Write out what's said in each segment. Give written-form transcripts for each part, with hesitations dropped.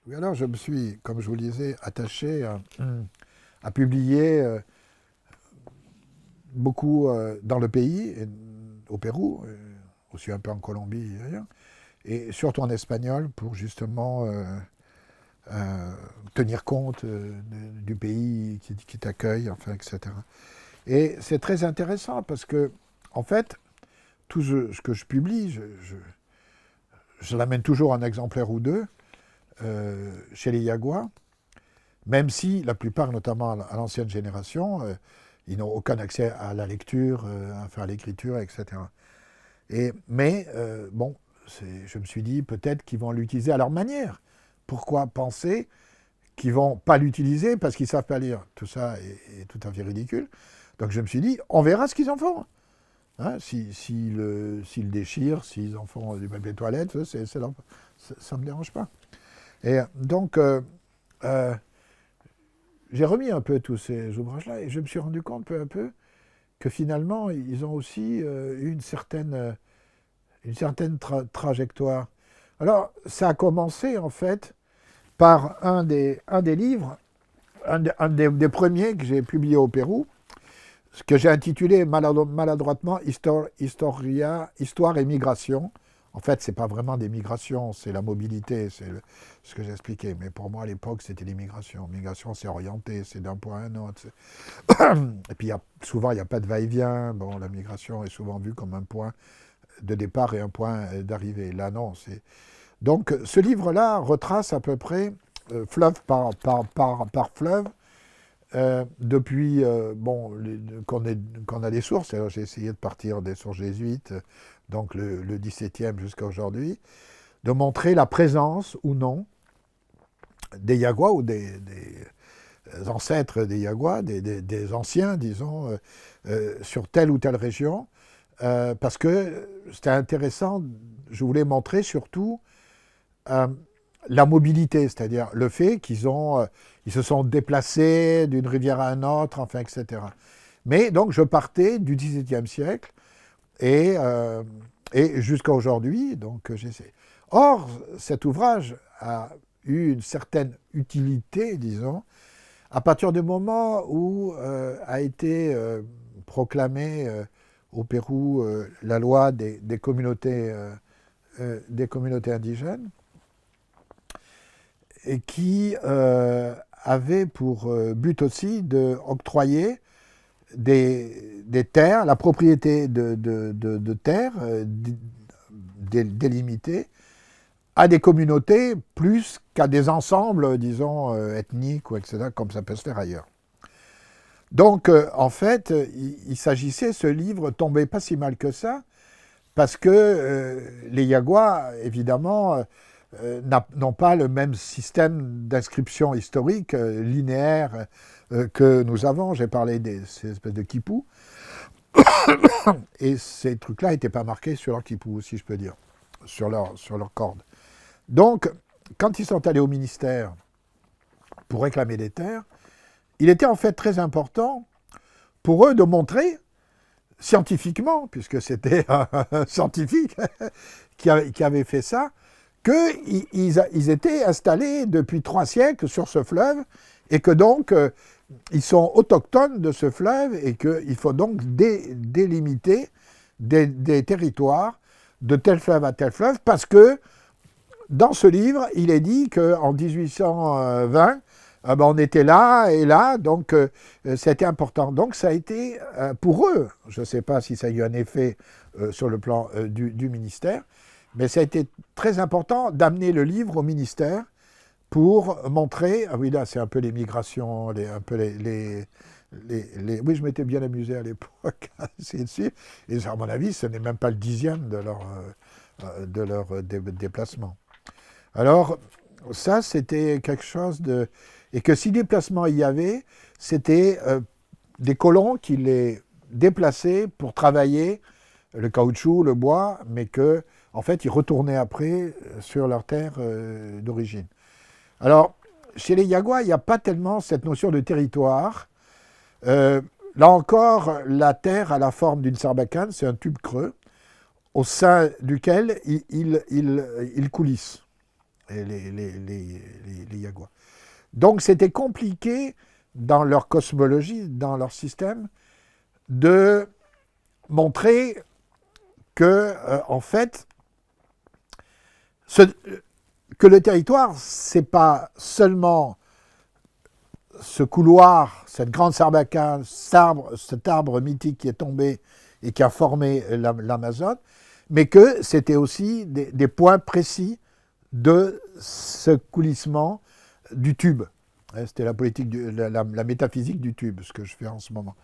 Oui, alors je me suis, comme je vous le disais, attaché à publier beaucoup dans le pays, au Pérou, aussi un peu en Colombie et ailleurs, et surtout en espagnol pour justement euh, tenir compte du pays qui t'accueille, enfin, etc. Et c'est très intéressant parce que, en fait, tout ce que je publie, je l'amène toujours un exemplaire ou deux chez les Yaguas, même si la plupart, notamment à l'ancienne génération, ils n'ont aucun accès à la lecture, enfin à l'écriture, etc. Mais bon, je me suis dit peut-être qu'ils vont l'utiliser à leur manière. Pourquoi penser qu'ils ne vont pas l'utiliser parce qu'ils ne savent pas lire? Tout ça est tout à fait ridicule. Donc je me suis dit, on verra ce qu'ils en font. Hein, s'ils le déchirent, s'ils en font du papier toilette, ça ne me dérange pas. Et donc, euh, j'ai remis un peu tous ces ouvrages-là et je me suis rendu compte peu à peu que finalement, ils ont aussi une certaine trajectoire. Alors, ça a commencé en fait par un des livres, des premiers que j'ai publié au Pérou, ce que j'ai intitulé maladroitement Histoire et migration. En fait, ce n'est pas vraiment des migrations, c'est la mobilité, ce que j'expliquais. Mais pour moi, à l'époque, c'était les migrations. Migration, c'est orienté, c'est d'un point à un autre. Et puis, souvent, il n'y a pas de va-et-vient. Bon, la migration est souvent vue comme un point de départ et un point d'arrivée. Là, non. Donc, ce livre-là retrace à peu près, fleuve par fleuve, depuis qu'on a des sources. Alors, j'ai essayé de partir des sources jésuites, donc le XVIIe jusqu'à aujourd'hui, de montrer la présence ou non des Yaguas ou des ancêtres des Yaguas, des anciens, disons, sur telle ou telle région, parce que c'était intéressant. Je voulais montrer surtout la mobilité, c'est-à-dire le fait ils se sont déplacés d'une rivière à une autre, enfin, etc. Mais donc je partais du XVIIe siècle et, jusqu'à aujourd'hui, donc j'essaie. Or, cet ouvrage a eu une certaine utilité, disons, à partir du moment où a été proclamée au Pérou la loi des communautés indigènes, et qui avait pour but aussi d'octroyer des terres, la propriété de terres délimitées à des communautés plus qu'à des ensembles, disons, ethniques, ou etc., comme ça peut se faire ailleurs. Donc, en fait, il s'agissait, ce livre tombait pas si mal que ça, parce que les Yaguas, évidemment, n'ont pas le même système d'inscription historique linéaire que nous avons. J'ai parlé de ces espèces de quipous. Et ces trucs-là n'étaient pas marqués sur leur quipou, si je peux dire, sur leur corde. Donc, quand ils sont allés au ministère pour réclamer des terres, il était en fait très important pour eux de montrer scientifiquement, puisque c'était un scientifique qui avait fait ça, qu'ils étaient installés depuis 3 siècles sur ce fleuve et que donc ils sont autochtones de ce fleuve et qu'il faut donc délimiter des territoires de tel fleuve à tel fleuve parce que dans ce livre, il est dit qu'en 1820, on était là et là, donc c'était important. Donc ça a été pour eux, je ne sais pas si ça a eu un effet sur le plan du ministère, mais ça a été très important d'amener le livre au ministère pour montrer, ah oui là c'est un peu les migrations, oui je m'étais bien amusé à l'époque à essayer de suivre, et à mon avis ce n'est même pas le 10e de leur déplacement. Alors ça c'était quelque chose de... Et que si déplacement il y avait, c'était des colons qui les déplaçaient pour travailler le caoutchouc, le bois, mais que, en fait, ils retournaient après sur leur terre d'origine. Alors, chez les Yaguas, il n'y a pas tellement cette notion de territoire. Là encore, la terre a la forme d'une sarbacane, c'est un tube creux, au sein duquel ils coulissent, les Yaguas. Donc c'était compliqué dans leur cosmologie, dans leur système, de montrer que, en fait, que le territoire, c'est pas seulement ce couloir, cette grande sarbacane, cet arbre mythique qui est tombé et qui a formé l'Amazone, mais que c'était aussi des points précis de ce coulissement du tube. C'était la politique, la métaphysique du tube, ce que je fais en ce moment.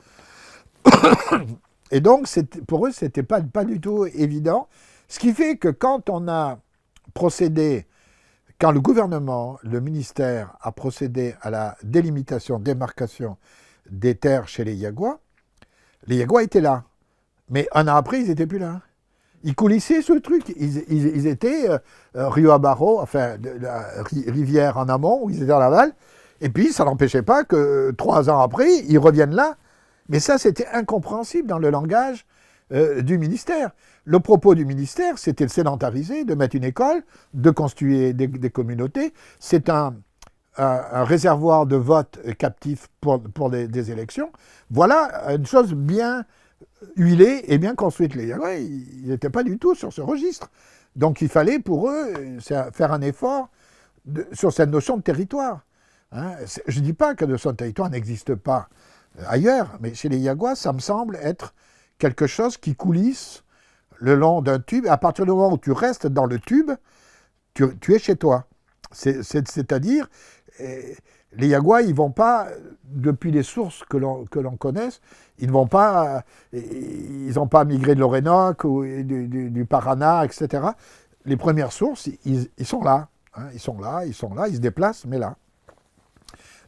Et donc, pour eux, ce n'était pas du tout évident. Ce qui fait que quand on a procédé, quand le gouvernement, le ministère a procédé à la délimitation, démarcation des terres chez les Yaguas étaient là. Mais un an après, ils n'étaient plus là. Ils coulissaient ce truc. Ils étaient Rio Abarro, enfin, la rivière en amont, où ils étaient en aval. Et puis, ça n'empêchait pas que 3 ans après, ils reviennent là. Mais ça, c'était incompréhensible dans le langage du ministère. Le propos du ministère, c'était de sédentariser, de mettre une école, de constituer des communautés. C'est un réservoir de vote captif pour des élections. Voilà une chose bien huilée et bien construite. Les Yaguas, ils n'étaient pas du tout sur ce registre. Donc il fallait pour eux faire un effort sur cette notion de territoire. Hein. Je ne dis pas que la notion de territoire n'existe pas ailleurs, mais chez les Yaguas, ça me semble être quelque chose qui coulisse le long d'un tube. À partir du moment où tu restes dans le tube, tu es chez toi. C'est-à-dire, les Yaguas, ils ne vont pas, depuis les sources que l'on connaisse, ils n'ont pas migré de l'Orénoque ou du Paraná, etc. Les premières sources, ils sont là. Hein, ils sont là, ils se déplacent, mais là.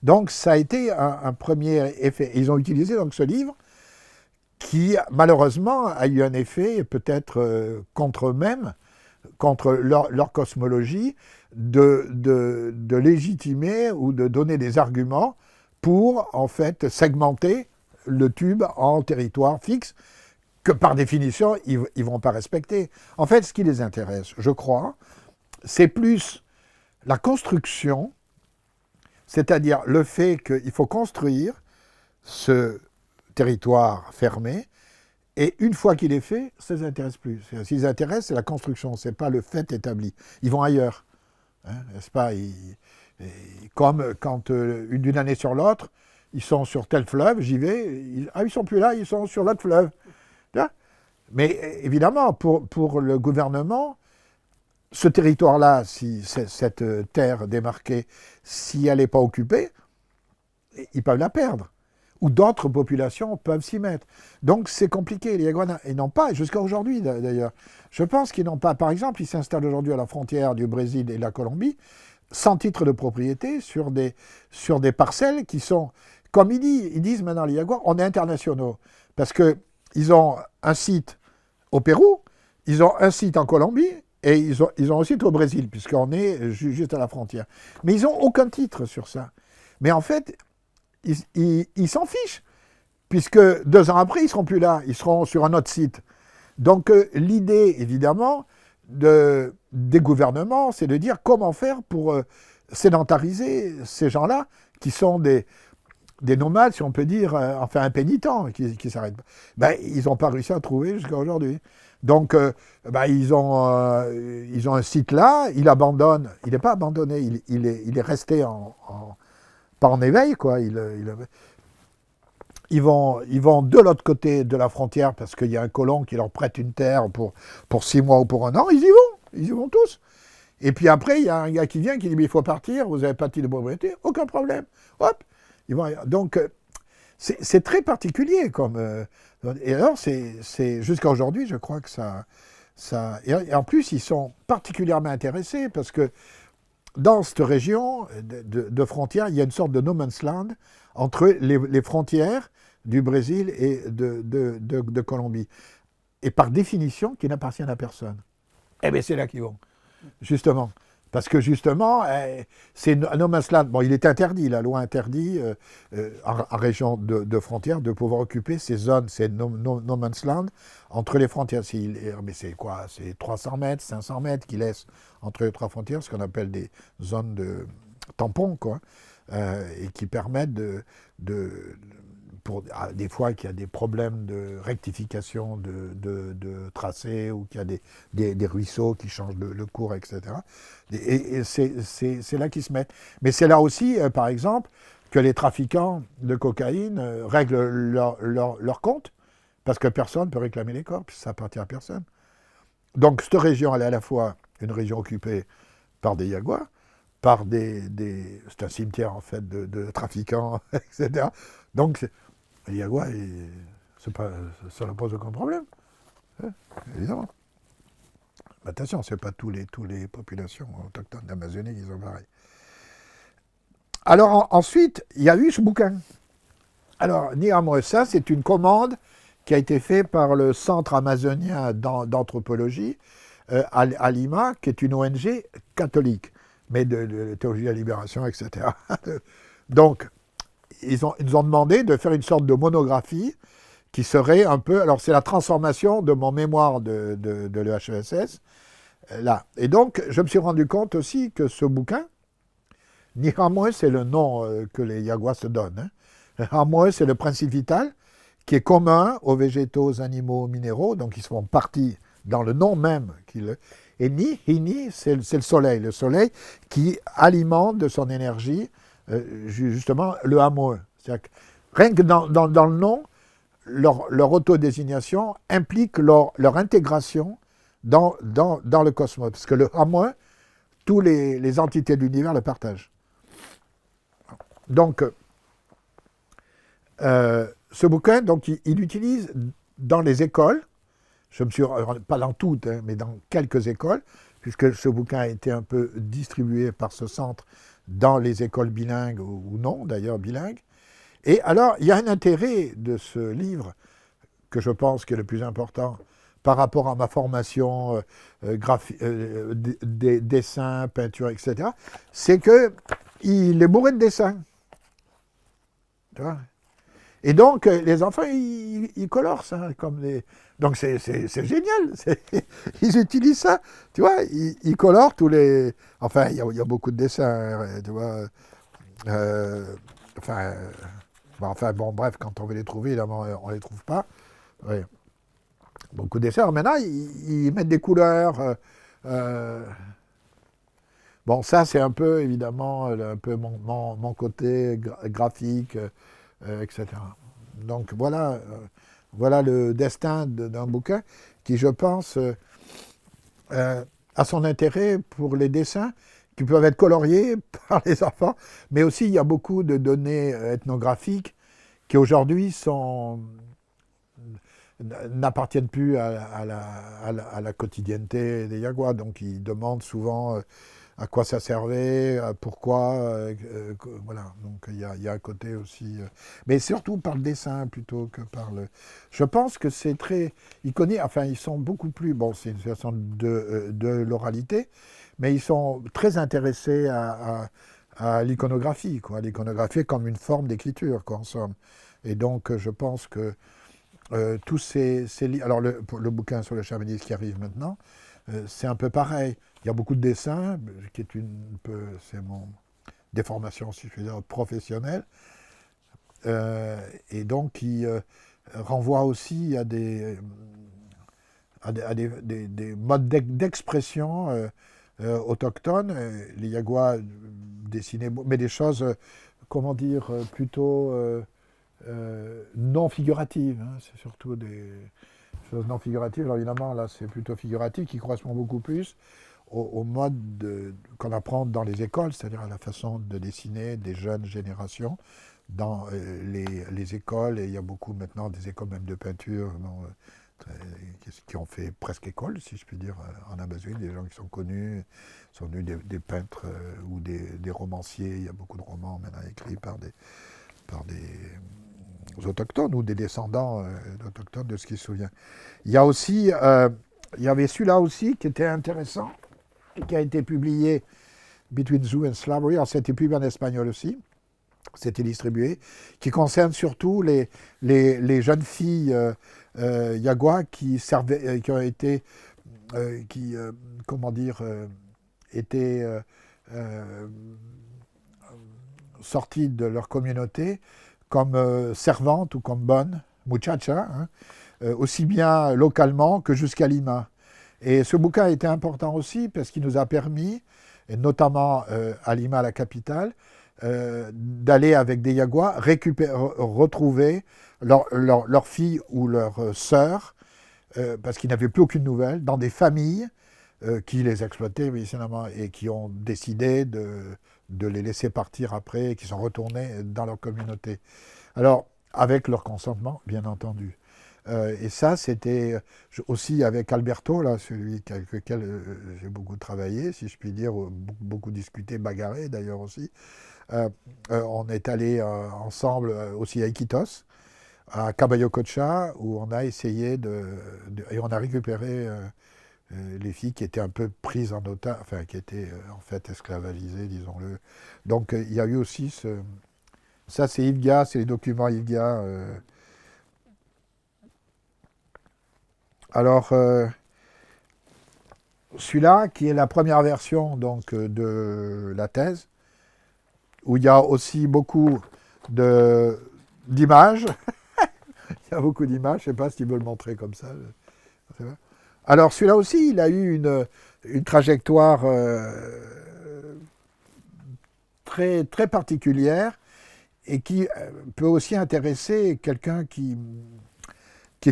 Donc ça a été un premier effet. Ils ont utilisé donc ce livre qui malheureusement a eu un effet peut-être contre eux-mêmes, contre leur cosmologie, de légitimer ou de donner des arguments pour en fait segmenter le tube en territoire fixe que par définition ils ne vont pas respecter. En fait, ce qui les intéresse, je crois, c'est plus la construction, c'est-à-dire le fait qu'il faut construire ce territoire fermé, et une fois qu'il est fait, ça ne les intéresse plus. Ce qui les intéresse, c'est la construction, ce n'est pas le fait établi. Ils vont ailleurs, hein, n'est-ce pas? Comme quand d'une année sur l'autre, ils sont sur tel fleuve, j'y vais, ils ne sont plus là, ils sont sur l'autre fleuve. Mais évidemment, pour le gouvernement, ce territoire-là, cette terre démarquée, si elle n'est pas occupée, ils peuvent la perdre. Ou d'autres populations peuvent s'y mettre. Donc c'est compliqué. Les Yaguas, ils n'ont pas, jusqu'à aujourd'hui d'ailleurs, je pense qu'ils n'ont pas, par exemple, ils s'installent aujourd'hui à la frontière du Brésil et de la Colombie, sans titre de propriété, sur des parcelles qui sont, comme ils disent maintenant les Yaguas, on est internationaux. Parce qu'ils ont un site au Pérou, ils ont un site en Colombie, et ils ont un site au Brésil, puisqu'on est juste à la frontière. Mais ils n'ont aucun titre sur ça. Mais en fait, ils s'en fichent, puisque 2 ans après, ils ne seront plus là, ils seront sur un autre site. Donc l'idée, évidemment, des gouvernements, c'est de dire comment faire pour sédentariser ces gens-là, qui sont des nomades, si on peut dire, enfin impénitents, qui ne s'arrêtent pas. Ben, ils n'ont pas réussi à trouver jusqu'à aujourd'hui. Donc, ils ont un site là, ils abandonnent, il n'est pas abandonné, il est resté pas en éveil, quoi. Ils vont de l'autre côté de la frontière parce qu'il y a un colon qui leur prête une terre pour 6 mois ou pour 1 an, ils y vont tous. Et puis après, il y a un gars qui vient qui dit, mais il faut partir, vous n'avez pas de titre de propriété, aucun problème. Hop, ils vont. Donc, c'est très particulier et alors, c'est jusqu'à aujourd'hui, je crois que ça et en plus, ils sont particulièrement intéressés parce que dans cette région de frontière, il y a une sorte de no man's land entre les frontières du Brésil et de Colombie. Et par définition, qui n'appartiennent à personne. Eh bien, c'est là qu'ils vont, justement. Parce que justement, c'est no man's land. Bon, il est interdit, la loi interdit en région de frontières de pouvoir occuper ces zones, ces no man's land entre les frontières. Mais c'est quoi? C'est 300 mètres, 500 mètres qui laissent entre les trois frontières, ce qu'on appelle des zones de tampons, quoi, et qui permettent pour des fois qu'il y a des problèmes de rectification de tracé ou qu'il y a des ruisseaux qui changent le cours, etc. Et c'est là qu'ils se mettent. Mais c'est là aussi, par exemple, que les trafiquants de cocaïne règlent leur compte, parce que personne ne peut réclamer les corps, puisque ça appartient à personne. Donc cette région, elle est à la fois une région occupée par des Yaguas, c'est un cimetière en fait de trafiquants, etc. Donc les Yaguas, ça ne pose aucun problème, hein, évidemment. Mais attention, ce n'est pas tous les populations autochtones d'Amazonie qui sont pareilles. Alors ensuite, il y a eu ce bouquin. Alors, néanmoins, ça, c'est une commande qui a été faite par le Centre amazonien d'anthropologie à Lima, qui est une ONG catholique, mais de théologie de la libération, etc. Donc, ils nous ont demandé de faire une sorte de monographie qui serait un peu... Alors, c'est la transformation de mon mémoire de l'EHESS, là. Et donc, je me suis rendu compte aussi que ce bouquin, Nihamwe, c'est le nom que les Yaguas se donnent. Hein. Nihamwe, c'est le principe vital qui est commun aux végétaux, aux animaux, aux minéraux, donc ils font partie dans le nom même. Et Hini, c'est le soleil qui alimente de son énergie justement le Hamwe. Rien que dans le nom, leur autodésignation implique leur intégration dans le cosmos. Parce que le Hamwe, toutes les entités de l'univers le partagent. Donc, ce bouquin, donc, il utilise dans les écoles, je me suis pas dans toutes, hein, mais dans quelques écoles, puisque ce bouquin a été un peu distribué par ce centre dans les écoles bilingues ou non, d'ailleurs bilingues. Et alors, il y a un intérêt de ce livre que je pense qui est le plus important par rapport à ma formation dessin, peinture, etc., c'est qu'il est bourré de dessins. Tu vois ? Et donc, les enfants, ils colorent ça. Donc, c'est génial. Ils utilisent ça. Tu vois, ils colorent tous les... Enfin, il y a beaucoup de dessins, tu vois. Bon, bref, quand on veut les trouver, évidemment, on ne les trouve pas. Oui. Beaucoup de dessins. Maintenant, ils mettent des couleurs. Bon, ça, c'est un peu, évidemment, un peu mon côté graphique, etc. Donc, voilà le destin d'un bouquin qui, je pense, a son intérêt pour les dessins qui peuvent être coloriés par les enfants, mais aussi il y a beaucoup de données ethnographiques qui aujourd'hui n'appartiennent plus à la quotidienneté des Yaguas. Donc ils demandent souvent à quoi ça servait, pourquoi, voilà. Donc il y a un côté aussi, mais surtout par le dessin plutôt que par le. Je pense que c'est très iconique. Enfin, ils sont beaucoup plus. Bon, c'est une façon de l'oralité, mais ils sont très intéressés à l'iconographie, quoi. L'iconographie comme une forme d'écriture, quoi, en somme. Et donc, je pense que tous ces livres. Alors, le bouquin sur le chamanisme qui arrive maintenant, c'est un peu pareil. Il y a beaucoup de dessins, qui est c'est mon déformation, si je puis dire, professionnelle, et donc qui renvoie aussi à des modes d'expression autochtones. Les Yaguas dessinaient, mais des choses, comment dire, plutôt non figuratives. Hein. C'est surtout des choses non figuratives. Alors évidemment, là, c'est plutôt figuratif, qui correspond beaucoup plus au mode qu'on apprend dans les écoles, c'est-à-dire à la façon de dessiner des jeunes générations dans les écoles. Et il y a beaucoup maintenant des écoles même de peinture qui ont fait presque école, si je puis dire, en Amazonie, des gens qui sont connus, sont devenus des peintres ou des romanciers. Il y a beaucoup de romans maintenant écrits par des autochtones ou des descendants d'autochtones, de ce qu'il se souvient. Il y a aussi, il y avait celui-là aussi qui était intéressant, qui a été publié, Between Zoo and Slavery, alors c'était publié en espagnol aussi, c'était distribué, qui concerne surtout les jeunes filles Yagua qui servaient, qui ont été, comment dire, étaient sorties de leur communauté comme servantes ou comme bonnes, muchachas, hein, aussi bien localement que jusqu'à Lima. Et ce bouquin a été important aussi parce qu'il nous a permis, et notamment à Lima, la capitale, d'aller avec des Yaguas retrouver leurs filles ou leurs sœurs, parce qu'ils n'avaient plus aucune nouvelle, dans des familles qui les exploitaient évidemment et qui ont décidé de les laisser partir après et qui sont retournés dans leur communauté. Alors, avec leur consentement, bien entendu. Et ça, c'était aussi avec Alberto, là, celui avec lequel j'ai beaucoup travaillé, si je puis dire, beaucoup discuté, bagarré d'ailleurs aussi. On est allé ensemble aussi à Iquitos, à Caballo-Cocha, où on a essayé et on a récupéré les filles qui étaient un peu prises en otage, enfin qui étaient en fait esclavagisées, disons-le. Donc il y a eu aussi ça c'est IVGA, c'est les documents IVGA. Alors celui-là qui est la première version donc de la thèse, où il y a aussi beaucoup d'images. Il y a beaucoup d'images, je ne sais pas si tu veux le montrer comme ça. Alors celui-là aussi, il a eu une trajectoire très, très particulière et qui peut aussi intéresser quelqu'un qui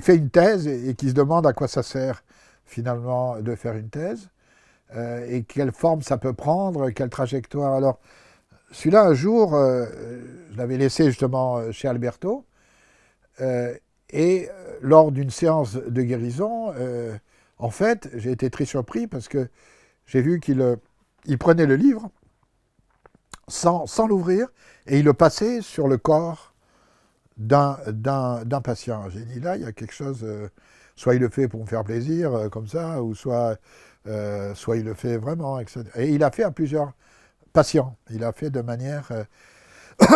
fait une thèse et qui se demande à quoi ça sert finalement de faire une thèse et quelle forme ça peut prendre, quelle trajectoire. Alors celui-là, un jour, je l'avais laissé justement chez Alberto et lors d'une séance de guérison, en fait, j'ai été très surpris parce que j'ai vu qu'il prenait le livre sans l'ouvrir et il le passait sur le corps d'un patient. J'ai dit là, il y a quelque chose, soit il le fait pour me faire plaisir, comme ça, ou soit il le fait vraiment, etc. Et il a fait à plusieurs patients. Il a fait de manière...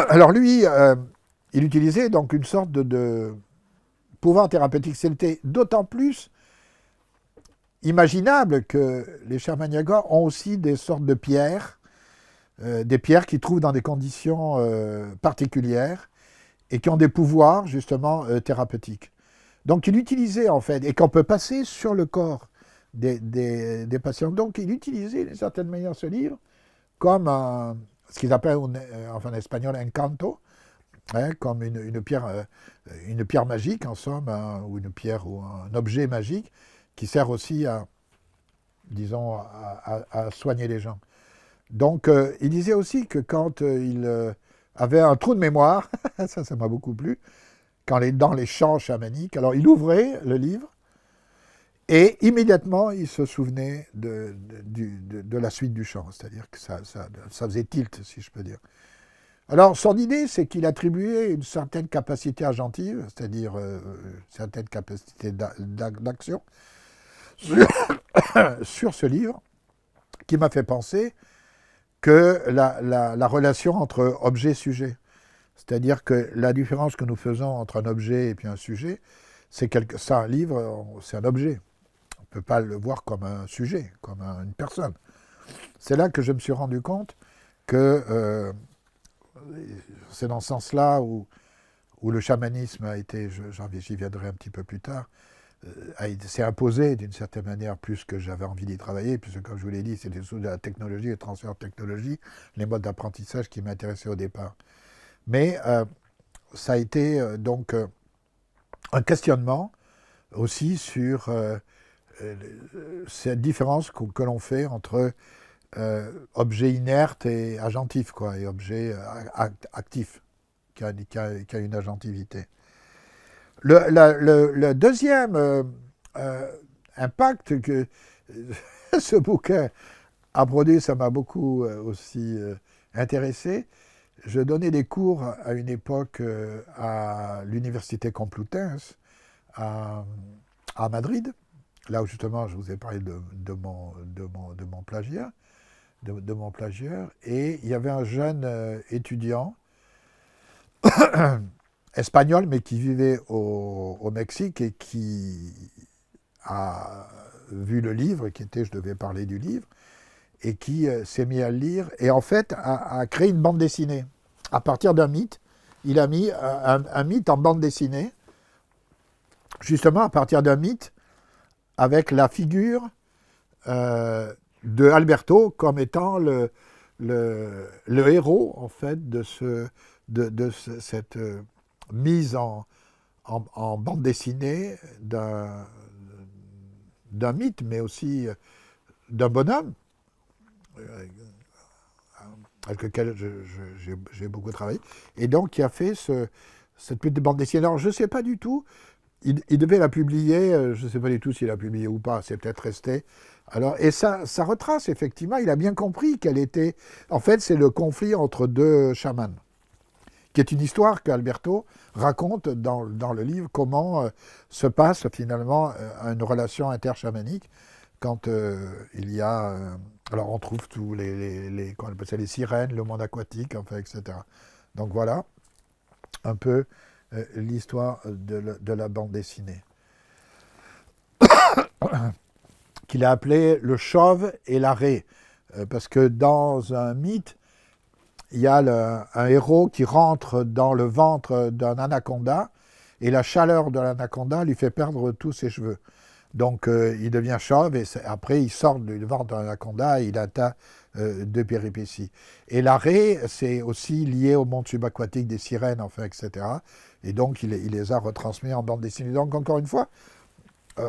Alors lui, il utilisait donc une sorte de pouvoir thérapeutique. C'était d'autant plus imaginable que les chamans Yagua ont aussi des sortes de pierres, des pierres qu'ils trouvent dans des conditions particulières et qui ont des pouvoirs justement thérapeutiques. Donc il utilisait en fait, et qu'on peut passer sur le corps des patients. Donc il utilisait d'une certaine manière ce livre comme ce qu'ils appellent en espagnol un canto, hein, comme une pierre magique en somme, ou une pierre ou un objet magique qui sert aussi à, disons, à soigner les gens. Donc, il disait aussi que quand il avait un trou de mémoire, ça m'a beaucoup plu, dans les chants chamaniques, alors il ouvrait le livre et immédiatement il se souvenait de la suite du chant, c'est-à-dire que ça faisait tilt, si je peux dire. Alors, son idée, c'est qu'il attribuait une certaine capacité agentive, c'est-à-dire une certaine capacité d'action, sur ce livre, qui m'a fait penser que la relation entre objet et sujet, c'est-à-dire que la différence que nous faisons entre un objet et puis un sujet, c'est un livre, c'est un objet. On ne peut pas le voir comme un sujet, comme une personne. C'est là que je me suis rendu compte que c'est dans ce sens-là où le chamanisme a été, j'y viendrai un petit peu plus tard, s'est imposé d'une certaine manière plus que j'avais envie d'y travailler, puisque comme je vous l'ai dit, c'était sous la technologie, le transfert de technologie, les modes d'apprentissage qui m'intéressaient au départ. Mais ça a été donc un questionnement aussi sur cette différence que l'on fait entre objet inerte et agentif, quoi, et objet actif, qui a une agentivité. Le deuxième impact que ce bouquin a produit, ça m'a beaucoup aussi intéressé, je donnais des cours à une époque à l'Université Complutense à, à Madrid, là où justement je vous ai parlé de mon plagiat, de mon plagieur, et il y avait un jeune étudiant espagnol, mais qui vivait au Mexique et qui a vu le livre, qui était, je devais parler du livre, et qui s'est mis à le lire, et en fait a créé une bande dessinée. À partir d'un mythe, il a mis un mythe en bande dessinée, justement à partir d'un mythe, avec la figure de Alberto comme étant le héros, en fait, de cette mise en bande dessinée d'un mythe, mais aussi d'un bonhomme, avec lequel j'ai beaucoup travaillé, et donc qui a fait cette petite bande dessinée. Alors je ne sais pas du tout, il devait la publier, je ne sais pas du tout s'il l'a publié ou pas, c'est peut-être resté. Alors, et ça retrace, effectivement, il a bien compris qu'elle était... En fait, c'est le conflit entre deux chamans, qui est une histoire qu'Alberto raconte dans le livre, comment se passe finalement une relation interchamanique quand il y a... alors on trouve tous comment on appelle ça, les sirènes, le monde aquatique, enfin, etc. Donc voilà un peu l'histoire de la bande dessinée. Qu'il a appelé le chauve et la raie. Parce que dans un mythe, il y a un héros qui rentre dans le ventre d'un anaconda et la chaleur de l'anaconda lui fait perdre tous ses cheveux. Donc il devient chauve et après il sort du ventre d'un anaconda et il a un tas de péripéties. Et la raie, c'est aussi lié au monde subaquatique des sirènes, enfin, etc. Et donc il les a retransmis en bande dessinée. Donc encore une fois,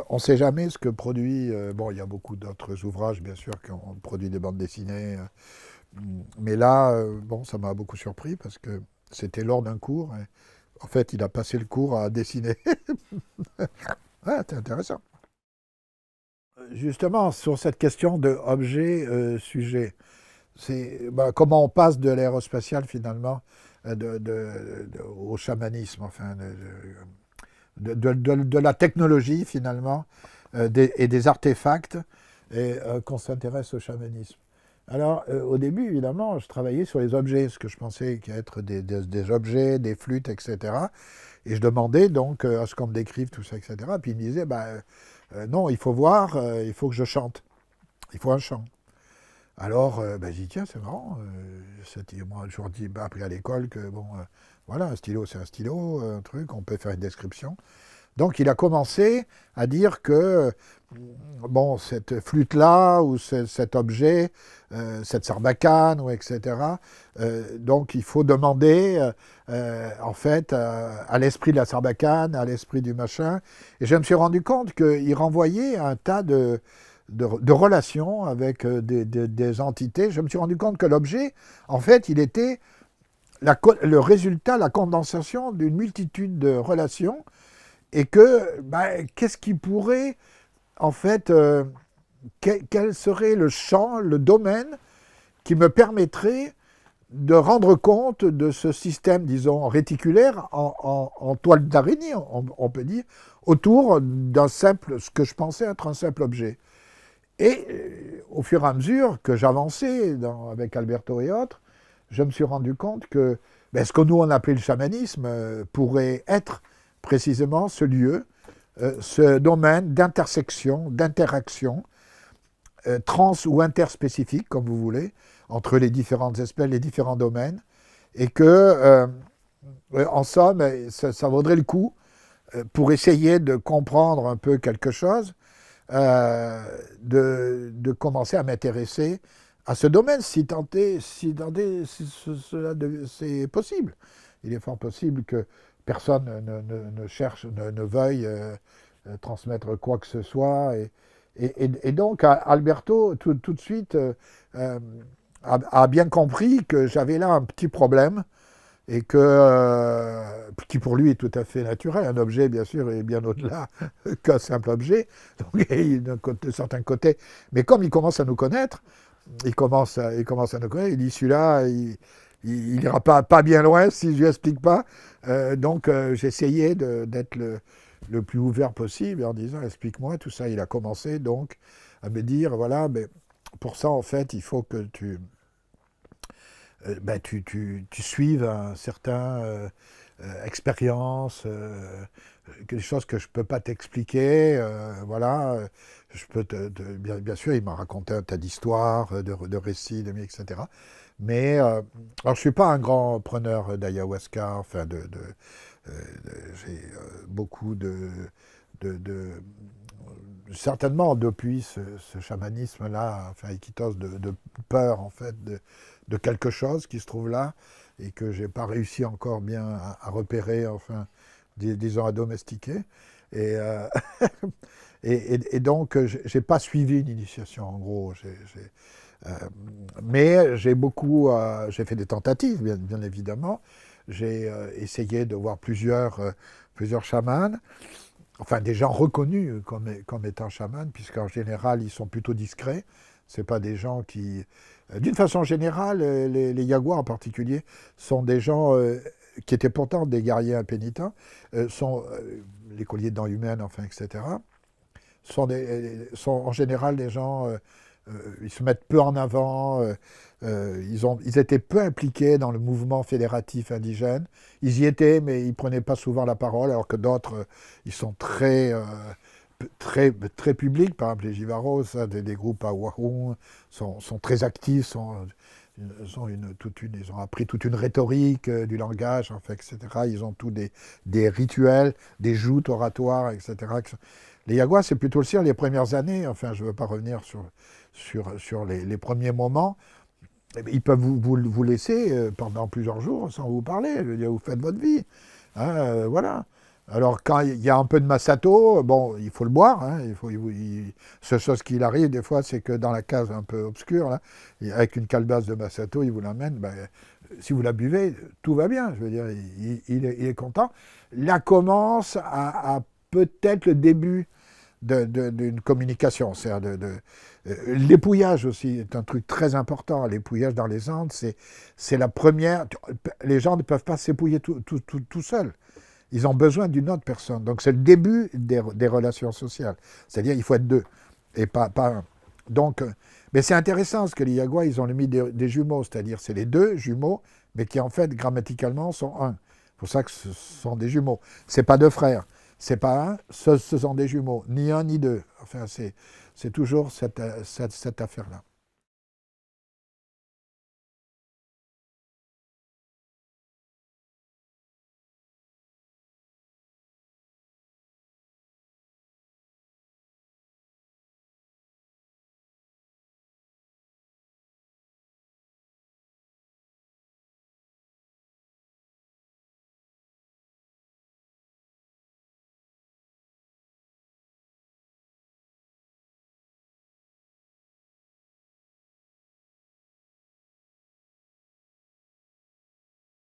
on ne sait jamais ce que produit... bon, il y a beaucoup d'autres ouvrages, bien sûr, qui ont produit des bandes dessinées. Mais là, bon, ça m'a beaucoup surpris parce que c'était lors d'un cours. Et, en fait, il a passé le cours à dessiner. Ouais, c'est intéressant. Justement, sur cette question de objet-sujet, c'est comment on passe de l'aérospatial, finalement, au chamanisme, enfin, de la technologie, finalement, et des artefacts, et qu'on s'intéresse au chamanisme. Alors, au début, évidemment, je travaillais sur les objets, ce que je pensais qu'être des objets, des flûtes, etc. Et je demandais donc à ce qu'on me décrive tout ça, etc. Puis il me disait, non, il faut voir, il faut que je chante. Il faut un chant. Alors, j'ai dit, tiens, c'est marrant. Moi, je leur dis, appris à l'école que, bon, voilà, un stylo, c'est un stylo, un truc, on peut faire une description. Donc il a commencé à dire que bon, cette flûte-là, ou cet objet, cette sarbacane, ou etc., donc il faut demander en fait à l'esprit de la sarbacane, à l'esprit du machin. Et je me suis rendu compte qu'il renvoyait un tas de relations avec des entités. Je me suis rendu compte que l'objet, en fait, il était le résultat, la condensation d'une multitude de relations, et que, qu'est-ce qui pourrait, en fait, quel serait le champ, le domaine qui me permettrait de rendre compte de ce système, disons, réticulaire en toile d'araignée, on peut dire, autour d'un simple, ce que je pensais être un simple objet. Et au fur et à mesure que j'avançais avec Alberto et autres, je me suis rendu compte que ce que nous on appelait le chamanisme pourrait être précisément ce lieu, ce domaine d'intersection, d'interaction, trans ou interspécifique, comme vous voulez, entre les différentes espèces, les différents domaines, et que, en somme, ça vaudrait le coup, pour essayer de comprendre un peu quelque chose, de commencer à m'intéresser à ce domaine, si tant est, c'est possible. Il est fort possible que personne ne cherche, ne veuille transmettre quoi que ce soit. Et donc, Alberto, tout de suite, a bien compris que j'avais là un petit problème, et qui pour lui est tout à fait naturel. Un objet, bien sûr, est bien au-delà qu'un simple objet, donc de certains côtés. Mais comme il commence à nous connaître, il dit, celui-là, il ira pas bien loin si je lui explique pas. Donc j'essayais d'être le plus ouvert possible en disant explique-moi tout ça. Il a commencé donc à me dire voilà, mais pour ça en fait il faut que tu suives un certain expérience, des choses que je ne peux pas t'expliquer. Voilà, je peux bien sûr, il m'a raconté un tas d'histoires, de récits, etc. Mais alors, je ne suis pas un grand preneur d'ayahuasca, enfin, j'ai beaucoup certainement depuis ce chamanisme-là, enfin, Iquitos, de peur, en fait, de quelque chose qui se trouve là et que j'ai pas réussi encore bien à repérer, enfin, disons à domestiquer. Et, et donc, j'ai pas suivi une initiation, en gros. Euh, mais j'ai fait des tentatives, bien évidemment. J'ai essayé de voir plusieurs chamans, enfin des gens reconnus comme étant chamans, puisqu'en général, ils sont plutôt discrets. C'est pas des gens qui... D'une façon générale, les Yaguas en particulier sont des gens qui étaient pourtant des guerriers impénitents, sont les colliers de dents humaines, enfin, etc., sont en général des gens... ils se mettent peu en avant, ils étaient peu impliqués dans le mouvement fédératif indigène. Ils y étaient, mais ils ne prenaient pas souvent la parole, alors que d'autres, ils sont très publics. Par exemple, les Jivaros, des groupes à Oahu, sont très actifs, ils ont appris toute une rhétorique du langage, enfin, etc. Ils ont tous des rituels, des joutes oratoires, etc. Les Yaguas, c'est plutôt le sien les premières années, enfin, je ne veux pas revenir sur les premiers moments. Ils peuvent vous laisser pendant plusieurs jours sans vous parler. Je veux dire, vous faites votre vie. Hein, voilà. Alors, quand il y a un peu de Masato, bon, il faut le boire. Hein, seule chose qu'il arrive, des fois, c'est que dans la case un peu obscure, là, avec une calebasse de Masato, il vous l'amène. Ben, si vous la buvez, tout va bien. Je veux dire, il est content. Là commence à peut-être le début d'une communication. L'épouillage aussi est un truc très important. L'épouillage dans les Andes, c'est la première... Les gens ne peuvent pas s'épouiller tout seuls. Ils ont besoin d'une autre personne. Donc c'est le début des relations sociales. C'est-à-dire il faut être deux et pas un. Donc, mais c'est intéressant parce que les Yaguas, ils ont mis des jumeaux, c'est-à-dire c'est les deux jumeaux, mais qui en fait grammaticalement sont un. C'est pour ça que ce sont des jumeaux. C'est pas deux frères. C'est pas un, ce sont des jumeaux, ni un ni deux. Enfin, c'est toujours cette affaire-là.